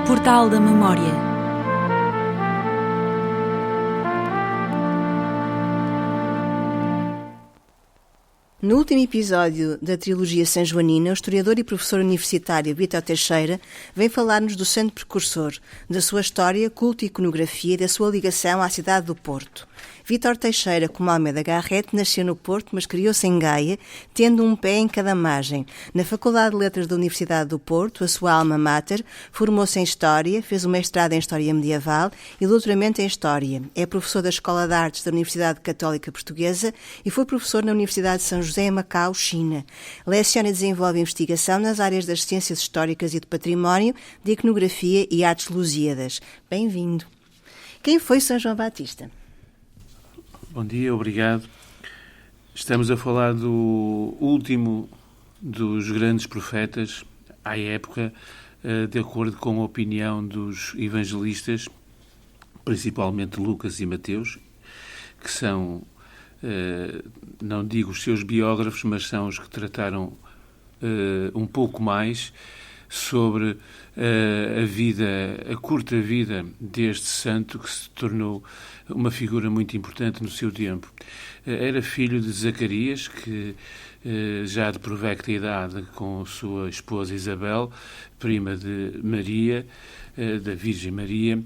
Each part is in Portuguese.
Portal da Memória. No último episódio da trilogia sanjoanina, o historiador e professor universitário Vítor Teixeira vem falar-nos do santo precursor, da sua história, culto e iconografia e da sua ligação à cidade do Porto. Vítor Teixeira, como Almeida Garrett, nasceu no Porto, mas criou-se em Gaia, tendo um pé em cada margem. Na Faculdade de Letras da Universidade do Porto, a sua alma mater, formou-se em História, fez um mestrado em História Medieval e doutoramento em História. É professor da Escola de Artes da Universidade Católica Portuguesa e foi professor na Universidade de São José em Macau, China. Leciona e desenvolve investigação nas áreas das ciências históricas e do património, de iconografia e artes lusíadas. Bem-vindo. Quem foi São João Batista? Bom dia, obrigado. Estamos a falar do último dos grandes profetas à época, de acordo com a opinião dos evangelistas, principalmente Lucas e Mateus, que são, não digo os seus biógrafos, mas são os que trataram um pouco mais sobre a curta vida deste santo que se tornou uma figura muito importante no seu tempo. Era filho de Zacarias, que já de provecta idade, com sua esposa Isabel, prima de Maria, da Virgem Maria,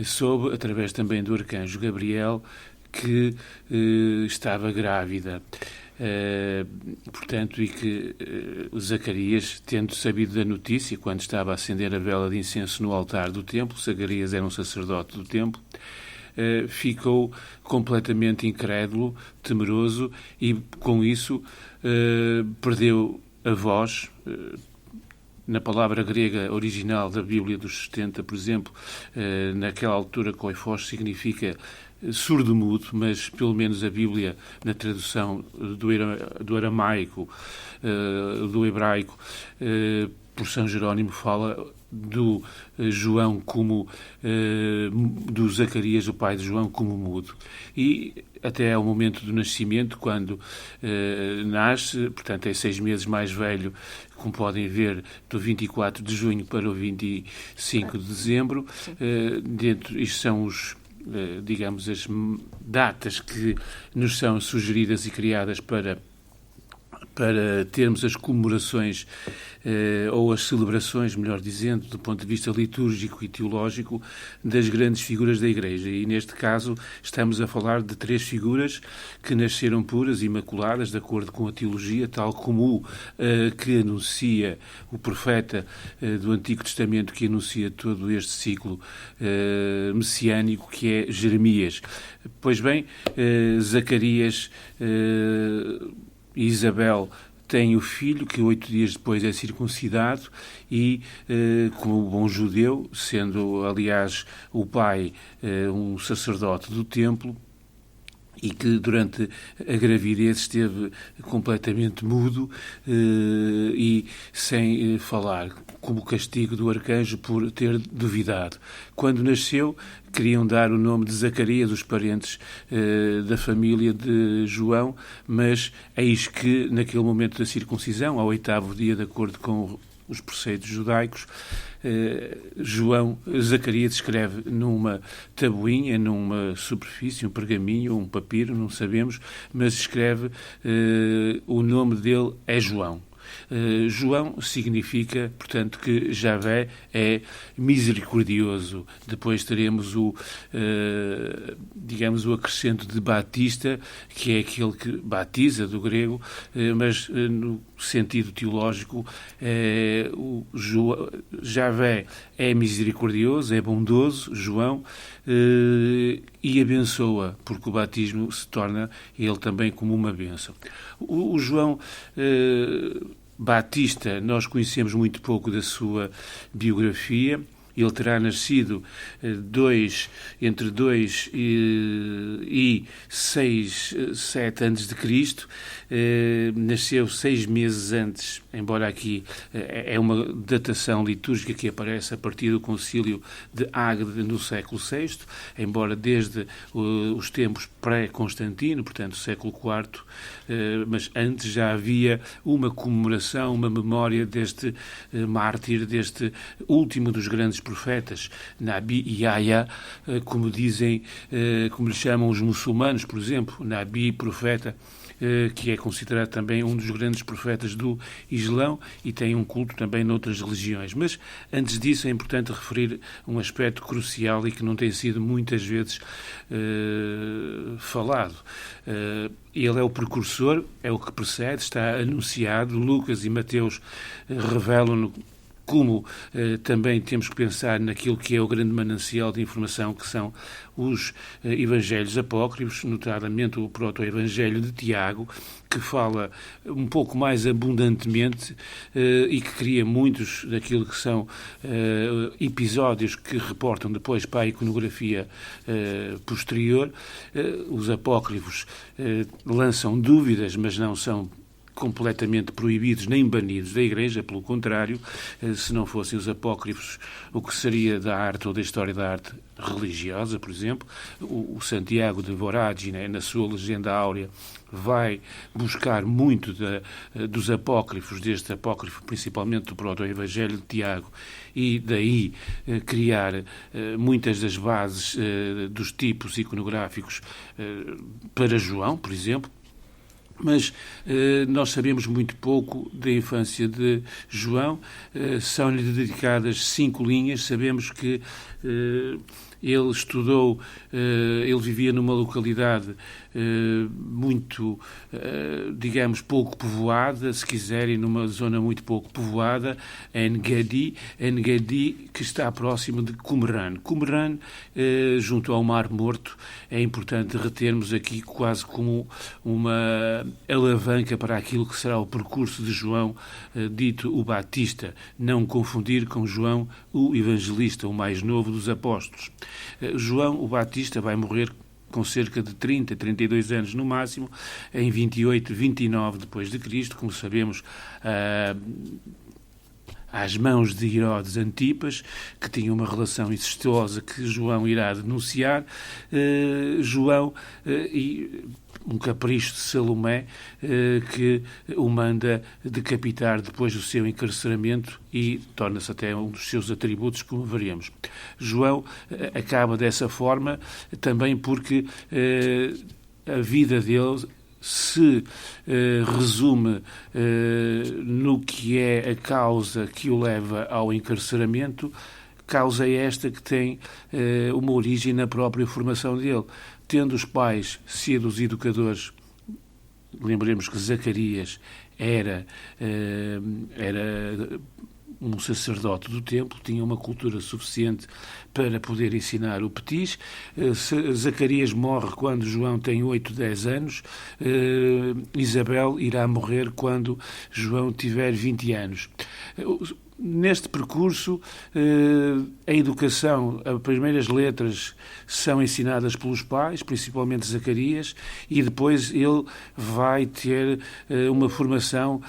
soube, através também do arcanjo Gabriel, que estava grávida. Portanto, e que Zacarias, tendo sabido da notícia, quando estava a acender a vela de incenso no altar do templo, Zacarias era um sacerdote do templo, ficou completamente incrédulo, temeroso e, com isso, perdeu a voz. Na palavra grega original da Bíblia dos 70, por exemplo, naquela altura, koifos significa surdo-mudo, mas pelo menos a Bíblia, na tradução do aramaico, do hebraico, por São Jerónimo, fala do João como do Zacarias, o pai de João, como mudo. E até ao momento do nascimento, quando nasce, portanto é 6 meses mais velho, como podem ver, do 24 de junho para o 25 de dezembro. Isto são digamos, as datas que nos são sugeridas e criadas para termos as comemorações ou as celebrações, melhor dizendo, do ponto de vista litúrgico e teológico, das grandes figuras da Igreja. E, neste caso, estamos a falar de 3 figuras que nasceram puras, imaculadas, de acordo com a teologia, tal como que anuncia o profeta do Antigo Testamento, que anuncia todo este ciclo messiânico, que é Jeremias. Pois bem, Zacarias e Isabel tem o filho, que 8 dias depois é circuncidado e, como bom judeu, sendo, aliás, o pai um sacerdote do templo, e que durante a gravidez esteve completamente mudo e sem falar, como castigo do arcanjo por ter duvidado. Quando nasceu, queriam dar o nome de Zacarias, os parentes da família de João, mas eis que, naquele momento da circuncisão, ao 8º dia, de acordo com os preceitos judaicos, Zacarias escreve numa tabuinha, numa superfície, um pergaminho, um papiro, não sabemos, mas escreve o nome dele é João. João significa, portanto, que Javé é misericordioso. Depois teremos digamos, o acrescento de Batista, que é aquele que batiza, do grego, mas no sentido teológico, Javé é misericordioso, é bondoso, João, e abençoa, porque o batismo se torna ele também como uma bênção. O João Batista, nós conhecemos muito pouco da sua biografia. Ele terá nascido entre 2 e 7 antes de Cristo. Nasceu 6 meses antes, embora aqui é uma datação litúrgica que aparece a partir do concílio de Ágreda no século VI, embora desde os tempos pré-Constantino, portanto século IV, mas antes já havia uma comemoração, uma memória deste mártir, deste último dos grandes profetas, Nabi e Yahya, como dizem, como lhe chamam os muçulmanos, por exemplo, Nabi, profeta, que é considerado também um dos grandes profetas do Islão e tem um culto também noutras religiões. Mas, antes disso, é importante referir um aspecto crucial e que não tem sido muitas vezes falado. Ele é o precursor, é o que precede, está anunciado. Lucas e Mateus revelam-no, como também temos que pensar naquilo que é o grande manancial de informação, que são os evangelhos apócrifos, notadamente o proto-evangelho de Tiago, que fala um pouco mais abundantemente e que cria muitos daquilo que são episódios que reportam depois para a iconografia posterior. Os apócrifos lançam dúvidas, mas não são completamente proibidos nem banidos da Igreja, pelo contrário, se não fossem os apócrifos, o que seria da arte ou da história da arte religiosa, por exemplo. O Santiago de Voragine, na sua Legenda Áurea, vai buscar muito dos apócrifos, deste apócrifo, principalmente do proto-evangelho de Tiago, e daí criar muitas das bases dos tipos iconográficos para João, por exemplo. Mas nós sabemos muito pouco da infância de João. São-lhe dedicadas 5 linhas. Sabemos que ele estudou, ele vivia numa localidade muito, digamos, pouco povoada, se quiserem, numa zona muito pouco povoada, En-Gedi, que está próximo de Qumran. Qumran, junto ao Mar Morto, é importante retermos aqui quase como uma alavanca para aquilo que será o percurso de João, dito o Batista, não confundir com João, o Evangelista, o mais novo dos apóstolos. João, o Batista, vai morrer com cerca de 30, 32 anos no máximo, em 28, 29 depois de Cristo, como sabemos, às mãos de Herodes Antipas, que tinha uma relação incestuosa que João irá denunciar. João e um capricho de Salomé que o manda decapitar depois do seu encarceramento e torna-se até um dos seus atributos, como veremos. João acaba dessa forma também porque a vida dele se resume no que é a causa que o leva ao encarceramento, causa esta que tem uma origem na própria formação dele. Tendo os pais sido os educadores, lembremos que Zacarias era um sacerdote do templo, tinha uma cultura suficiente para poder ensinar o petis. Zacarias morre quando João tem 8, 10 anos. Isabel irá morrer quando João tiver 20 anos. Neste percurso, a educação, as primeiras letras são ensinadas pelos pais, principalmente Zacarias, e depois ele vai ter uma formação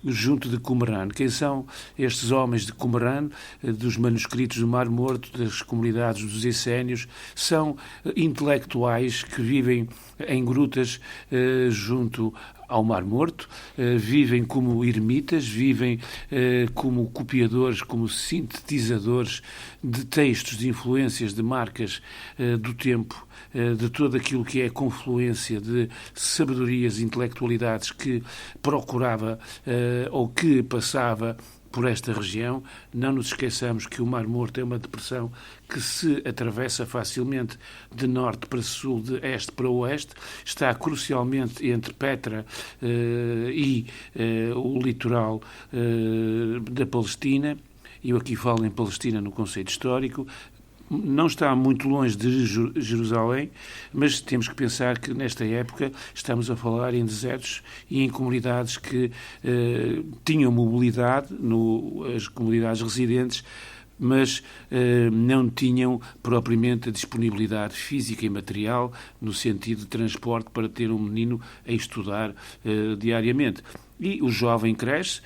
junto de Qumran. Quem são estes homens de Qumran, dos manuscritos do Mar Morto, das comunidades dos essénios? São intelectuais que vivem em grutas junto ao Mar Morto, vivem como ermitas, vivem como copiadores, como sintetizadores de textos, de influências, de marcas do tempo, de tudo aquilo que é a confluência de sabedorias e intelectualidades que procurava ou que passava por esta região. Não nos esqueçamos que o Mar Morto é uma depressão que se atravessa facilmente de norte para sul, de este para oeste, está crucialmente entre Petra e o litoral da Palestina. Eu aqui falo em Palestina no conceito histórico. Não está muito longe de Jerusalém, mas temos que pensar que nesta época estamos a falar em desertos e em comunidades que tinham mobilidade, as comunidades residentes, mas não tinham propriamente a disponibilidade física e material no sentido de transporte para ter um menino a estudar diariamente. E o jovem cresce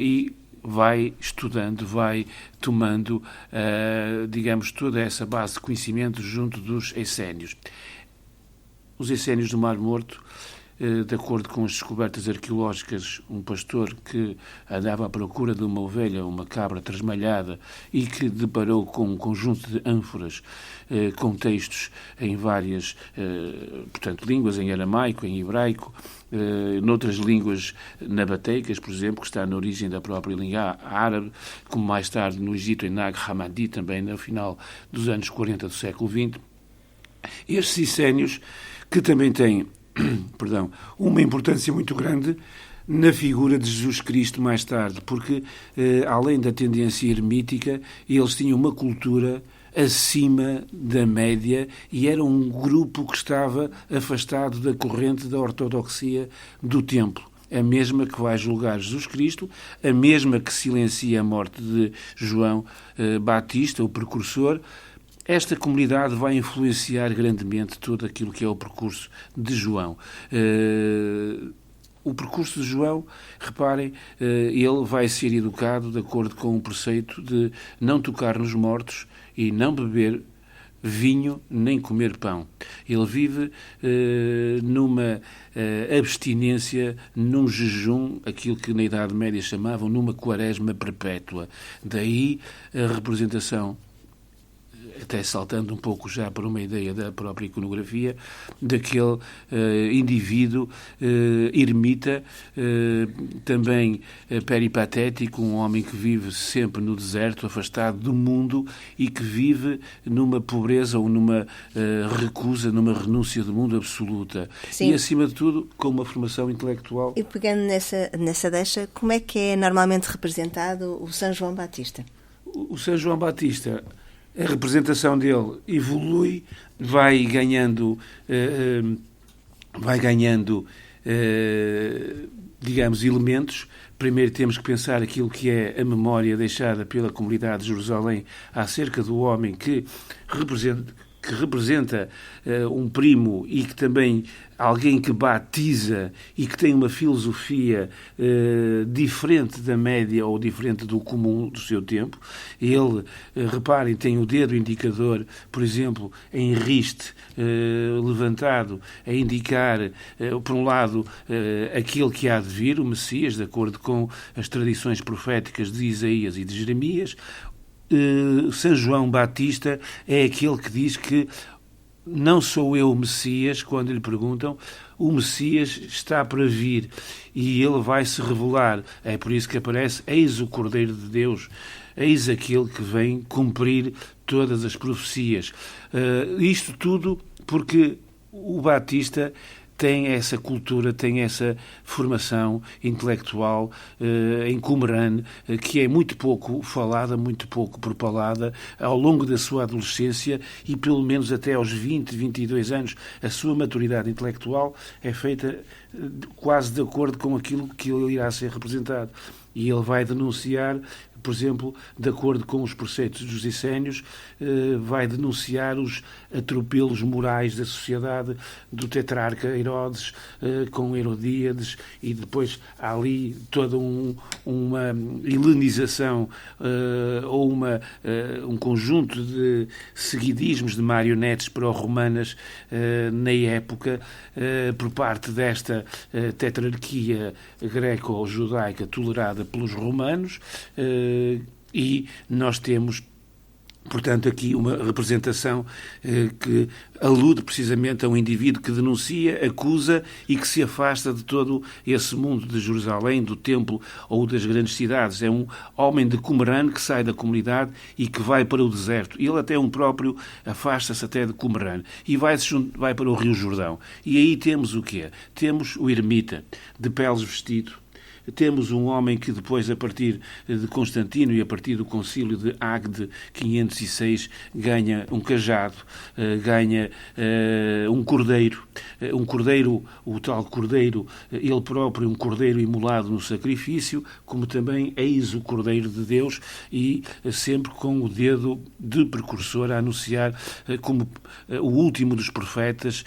e vai estudando, vai tomando, digamos, toda essa base de conhecimento junto dos essénios. Os essénios do Mar Morto de acordo com as descobertas arqueológicas, um pastor que andava à procura de uma ovelha, uma cabra trasmalhada, e que deparou com um conjunto de ânforas com textos em várias, portanto, línguas, em aramaico, em hebraico, noutras línguas nabateicas, por exemplo, que está na origem da própria língua árabe, como mais tarde no Egito, em Nag Hammadi, também no final dos anos 40 do século XX. Estes essênios, que também têm, uma importância muito grande na figura de Jesus Cristo mais tarde, porque, além da tendência ermítica, eles tinham uma cultura acima da média e era um grupo que estava afastado da corrente da ortodoxia do templo. A mesma que vai julgar Jesus Cristo, a mesma que silencia a morte de João Batista, o precursor. Esta comunidade vai influenciar grandemente todo aquilo que é o percurso de João. O percurso de João, reparem, ele vai ser educado de acordo com o preceito de não tocar nos mortos e não beber vinho nem comer pão. Ele vive numa abstinência, num jejum, aquilo que na Idade Média chamavam numa quaresma perpétua. Daí a representação, até saltando um pouco já para uma ideia da própria iconografia, daquele indivíduo ermita, também peripatético, um homem que vive sempre no deserto, afastado do mundo e que vive numa pobreza ou numa recusa, numa renúncia do mundo absoluta. Sim. E, acima de tudo, com uma formação intelectual. E pegando nessa deixa, como é que é normalmente representado o São João Batista? O São João Batista, a representação dele evolui, vai ganhando, digamos, elementos. Primeiro temos que pensar aquilo que é a memória deixada pela comunidade de Jerusalém acerca do homem que representa um primo e que também alguém que batiza e que tem uma filosofia diferente da média ou diferente do comum do seu tempo. Ele, reparem, tem o dedo indicador, por exemplo, em riste levantado, a indicar, por um lado, aquele que há de vir, o Messias, de acordo com as tradições proféticas de Isaías e de Jeremias. São João Batista é aquele que diz que não sou eu o Messias, quando lhe perguntam, o Messias está para vir e ele vai se revelar. É por isso que aparece: eis o Cordeiro de Deus, eis aquele que vem cumprir todas as profecias. Isto tudo porque o Batista tem essa cultura, tem essa formação intelectual em Qumran, que é muito pouco falada, muito pouco propalada ao longo da sua adolescência e pelo menos até aos 20, 22 anos. A sua maturidade intelectual é feita quase de acordo com aquilo que ele irá ser representado. E ele vai denunciar, por exemplo, de acordo com os preceitos dos essênios, vai denunciar os atropelos morais da sociedade do tetrarca Herodes com Herodíades, e depois há ali toda uma helenização ou um conjunto de seguidismos de marionetes pró-romanas na época por parte desta tetrarquia greco-judaica tolerada pelos romanos. E nós temos, portanto, aqui uma representação que alude precisamente a um indivíduo que denuncia, acusa e que se afasta de todo esse mundo de Jerusalém, do templo ou das grandes cidades. É um homem de Qumran que sai da comunidade e que vai para o deserto. Ele até próprio afasta-se até de Qumran e vai para o Rio Jordão. E aí temos o quê? Temos o ermita, de peles vestido. Temos um homem que depois, a partir de Constantino e a partir do concílio de Agde 506, ganha um cajado, ganha um cordeiro, o tal cordeiro, ele próprio, um cordeiro imolado no sacrifício, como também eis o Cordeiro de Deus, e sempre com o dedo de precursor a anunciar como o último dos profetas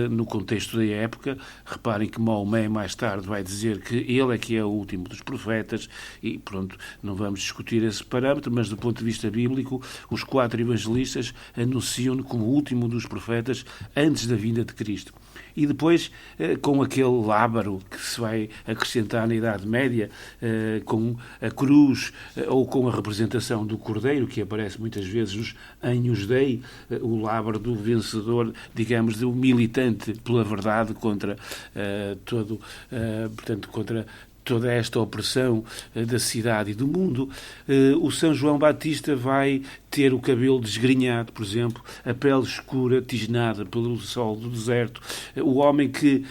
no contexto da época. Reparem que Maomé mais tarde vai dizer que ele que é o último dos profetas e, pronto, não vamos discutir esse parâmetro, mas do ponto de vista bíblico, os 4 evangelistas anunciam-no como o último dos profetas antes da vinda de Cristo. E depois, com aquele lábaro que se vai acrescentar na Idade Média, com a cruz ou com a representação do Cordeiro, que aparece muitas vezes nos Agnus Dei, o lábaro do vencedor, digamos, do militante pela verdade contra contra toda esta opressão da cidade e do mundo. O São João Batista vai ter o cabelo desgrenhado, por exemplo, a pele escura, tisnada pelo sol do deserto, o homem que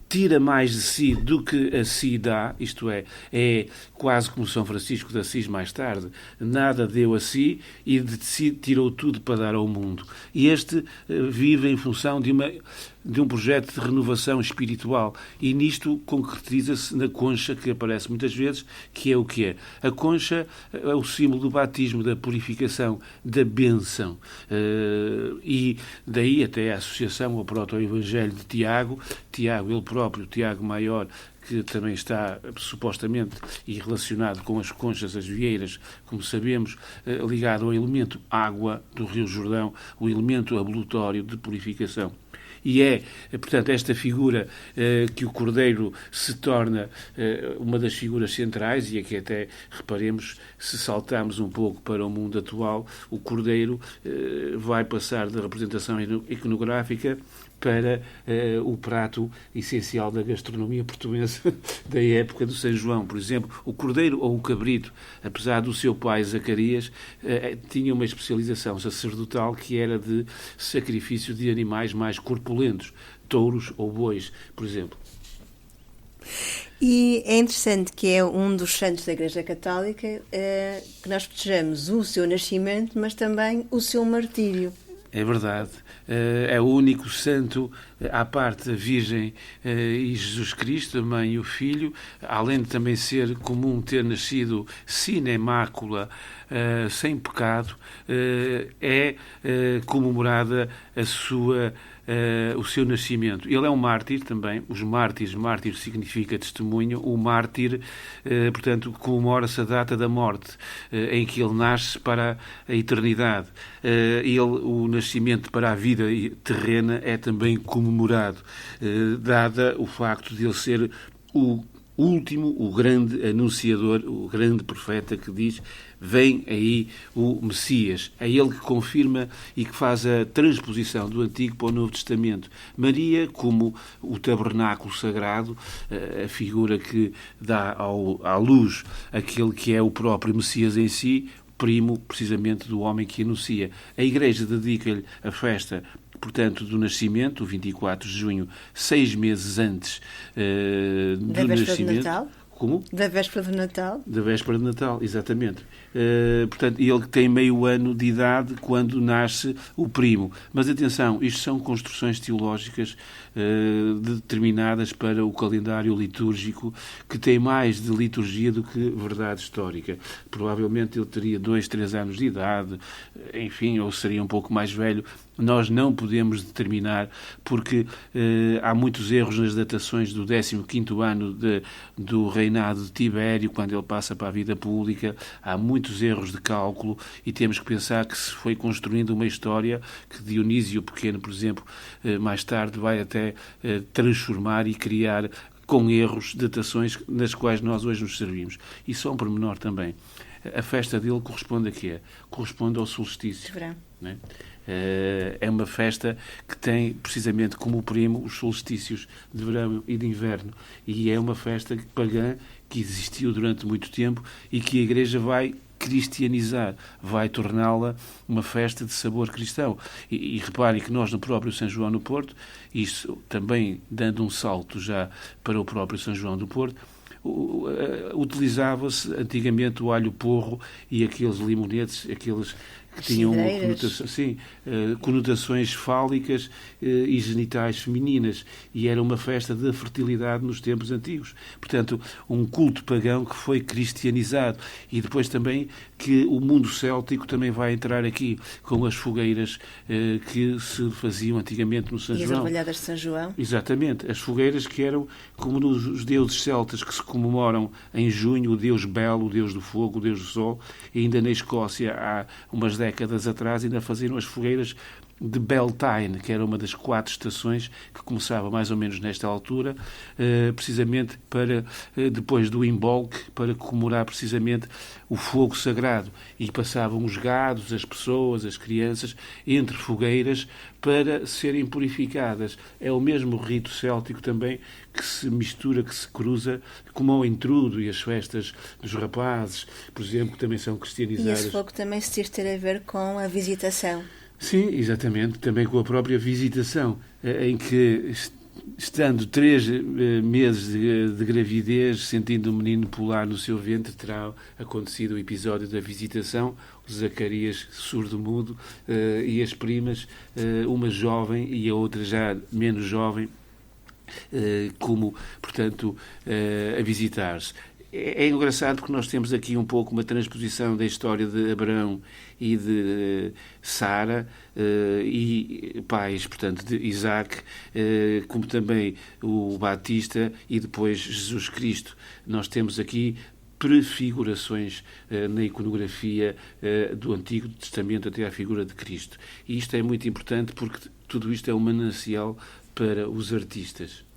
tira mais de si do que a si dá, isto é quase como São Francisco de Assis mais tarde, nada deu a si e de si tirou tudo para dar ao mundo. E este vive em função de um projeto de renovação espiritual, e nisto concretiza-se na concha que aparece muitas vezes, que é o que é. A concha é o símbolo do batismo, da purificação, da bênção. E daí até a associação ao proto-evangelho de Tiago, ele próprio, Tiago Maior, que também está supostamente e relacionado com as conchas, as vieiras, como sabemos, ligado ao elemento água do Rio Jordão, o elemento absolutório de purificação. E portanto, esta figura que o Cordeiro se torna uma das figuras centrais, e aqui até reparemos, se saltarmos um pouco para o mundo atual, o Cordeiro vai passar da representação iconográfica para o prato essencial da gastronomia portuguesa da época do São João. Por exemplo, o cordeiro ou o cabrito, apesar do seu pai Zacarias, tinha uma especialização sacerdotal que era de sacrifício de animais mais corpulentos, touros ou bois, por exemplo. E é interessante que é um dos santos da Igreja Católica que nós festejamos o seu nascimento, mas também o seu martírio. É verdade. É o único santo, à parte da Virgem e Jesus Cristo, a Mãe e o Filho, além de também ser comum ter nascido sine mácula, sem pecado, é comemorada o seu nascimento. Ele é um mártir também. Os mártir significa testemunho. O mártir, portanto, comemora-se a data da morte, em que ele nasce para a eternidade. O nascimento para a vida terrena é também comemorado, dada o facto de ele ser o último, o grande anunciador, o grande profeta que diz: vem aí o Messias. É ele que confirma e que faz a transposição do Antigo para o Novo Testamento. Maria, como o tabernáculo sagrado, a figura que dá à luz aquele que é o próprio Messias em si, primo, precisamente, do homem que anuncia. A Igreja dedica-lhe a festa, portanto, do nascimento, o 24 de junho, 6 meses antes do nascimento. De Natal? Como? Da véspera de Natal? Da véspera de Natal, exatamente. Portanto, ele tem meio ano de idade quando nasce o primo. Mas atenção, isto são construções teológicas determinadas para o calendário litúrgico, que tem mais de liturgia do que verdade histórica. Provavelmente ele teria 2, 3 anos de idade, enfim, ou seria um pouco mais velho. Nós não podemos determinar, porque há muitos erros nas datações do 15º ano do reinado de Tibério, quando ele passa para a vida pública. Há muitos erros de cálculo e temos que pensar que se foi construindo uma história que Dionísio Pequeno, por exemplo, mais tarde vai até transformar e criar com erros datações nas quais nós hoje nos servimos. E só um pormenor também. A festa dele corresponde a quê? Corresponde ao solstício. De verão. Não é? É uma festa que tem precisamente como primo os solstícios de verão e de inverno, e é uma festa pagã que existiu durante muito tempo e que a Igreja vai cristianizar, vai torná-la uma festa de sabor cristão. E reparem que nós, no próprio São João no Porto, isso também dando um salto já para o próprio São João do Porto, utilizava-se antigamente o alho porro e aqueles limonetes, aqueles que tinham conotações fálicas e genitais femininas, e era uma festa da fertilidade nos tempos antigos. Portanto, um culto pagão que foi cristianizado, e depois também que o mundo céltico também vai entrar aqui, com as fogueiras que se faziam antigamente no São João. E as orvalhadas de São João. Exatamente, as fogueiras que eram como nos deuses celtas que se comemoram em junho, o deus Belo, o deus do fogo, o deus do sol. E ainda na Escócia, há umas décadas atrás, ainda faziam as fogueiras de Beltane, que era uma das 4 estações que começava mais ou menos nesta altura, precisamente para, depois do Imbolc, para comemorar precisamente o fogo sagrado. E passavam os gados, as pessoas, as crianças, entre fogueiras para serem purificadas. É o mesmo rito céltico também que se mistura, que se cruza, como o entrudo e as festas dos rapazes, por exemplo, que também são cristianizadas. E esse fogo também se diz ter a ver com a visitação. Sim, exatamente, também com a própria visitação, em que, estando 3 meses de gravidez, sentindo o menino pular no seu ventre, terá acontecido o episódio da visitação, o Zacarias surdo-mudo, e as primas, uma jovem e a outra já menos jovem, como, portanto, a visitar-se. É engraçado porque nós temos aqui um pouco uma transposição da história de Abraão e de Sara, e pais, portanto, de Isaac, como também o Batista e depois Jesus Cristo. Nós temos aqui prefigurações na iconografia do Antigo Testamento até à figura de Cristo. E isto é muito importante porque tudo isto é um manancial para os artistas.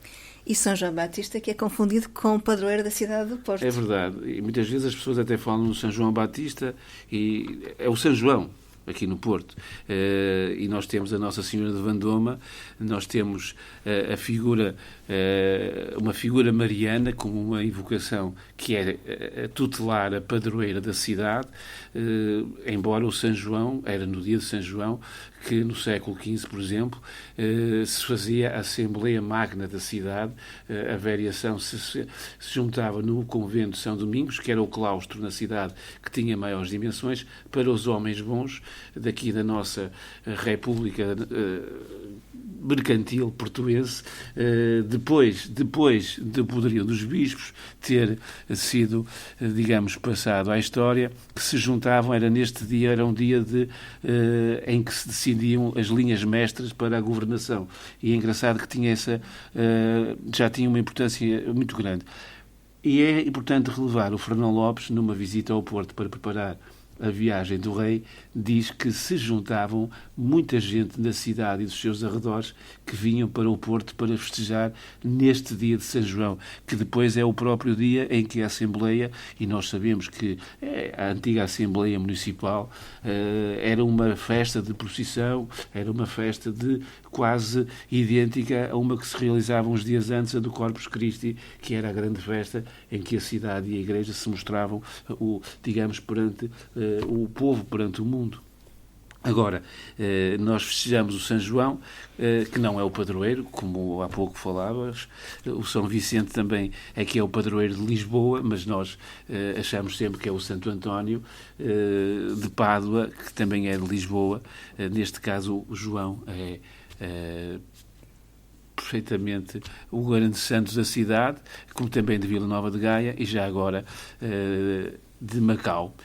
E São João Batista, que é confundido com o padroeiro da cidade do Porto. É verdade. E muitas vezes as pessoas até falam no São João Batista e é o São João, aqui no Porto. E nós temos a Nossa Senhora de Vendôme, nós temos a figura, uma figura mariana, como uma invocação que é a tutelar, a padroeira da cidade, embora o São João, era no dia de São João, que no século XV, por exemplo, se fazia a Assembleia Magna da cidade, a variação se juntava no convento de São Domingos, que era o claustro na cidade que tinha maiores dimensões, para os homens bons daqui da nossa República mercantil portuense, depois do poderio dos bispos ter sido, digamos, passado à história, que se juntavam, era neste dia, era um dia em que se decidiam as linhas mestras para a governação. E é engraçado que tinha já tinha uma importância muito grande. E é importante relevar o Fernão Lopes, numa visita ao Porto para preparar a viagem do rei, diz que se juntavam muita gente da cidade e dos seus arredores que vinham para o Porto para festejar neste dia de São João, que depois é o próprio dia em que a Assembleia, e nós sabemos que a antiga Assembleia Municipal era uma festa de procissão, era uma festa quase idêntica a uma que se realizava uns dias antes, a do Corpus Christi, que era a grande festa em que a cidade e a Igreja se mostravam, digamos, perante o povo, perante o mundo. Agora, nós festejamos o São João, que não é o padroeiro, como há pouco falavas. O São Vicente também é que é o padroeiro de Lisboa, mas nós achamos sempre que é o Santo António de Pádua, que também é de Lisboa. Neste caso, o João é perfeitamente o grande santo da cidade, como também de Vila Nova de Gaia, e já agora de Macau,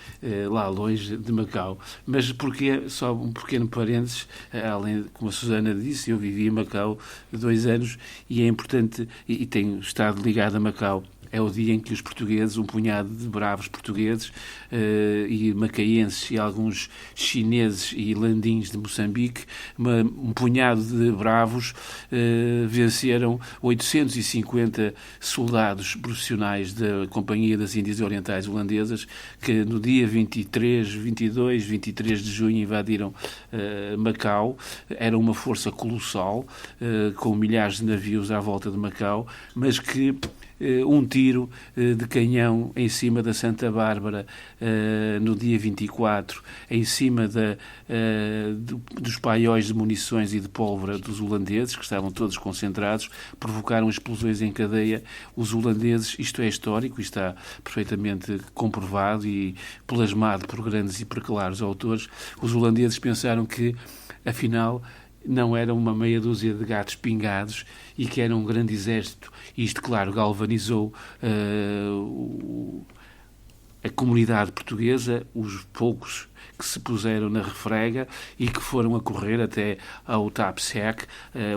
lá longe de Macau. Mas porque, só um pequeno parênteses, além, como a Susana disse, eu vivi em Macau 2 anos e é importante, e tenho estado ligado a Macau. É o dia em que os portugueses, um punhado de bravos portugueses e macaenses e alguns chineses e landins de Moçambique, um punhado de bravos venceram 850 soldados profissionais da Companhia das Índias Orientais Holandesas, que no dia 23 de junho invadiram Macau. Era uma força colossal, com milhares de navios à volta de Macau, mas que um tiro de canhão em cima da Santa Bárbara no dia 24, em cima dos paióis de munições e de pólvora dos holandeses, que estavam todos concentrados, provocaram explosões em cadeia. Os holandeses, isto é histórico, isto está perfeitamente comprovado e plasmado por grandes e por claros autores, os holandeses pensaram que, afinal, não era uma meia dúzia de gatos pingados e que era um grande exército. Isto, claro, galvanizou a comunidade portuguesa, os poucos que se puseram na refrega e que foram a correr até ao Tapsec,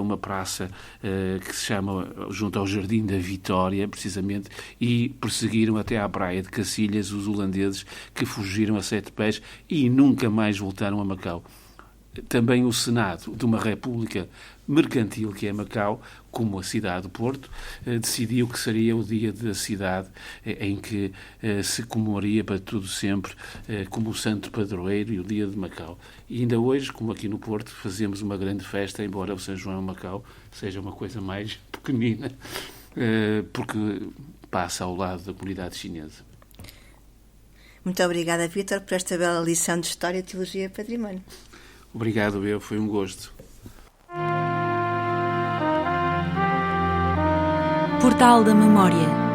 uma praça que se chama junto ao Jardim da Vitória, precisamente, e perseguiram até à praia de Cacilhas os holandeses, que fugiram a 7 pés e nunca mais voltaram a Macau. também o Senado de uma república mercantil, que é Macau, como a cidade do Porto, decidiu que seria o dia da cidade em que se comemoraria para tudo sempre como o santo padroeiro e o dia de Macau. E ainda hoje, como aqui no Porto, fazemos uma grande festa, embora o São João de Macau seja uma coisa mais pequenina, porque passa ao lado da comunidade chinesa. Muito obrigada, Vítor, por esta bela lição de História, Teologia e Património. Obrigado, foi um gosto. Portal da Memória.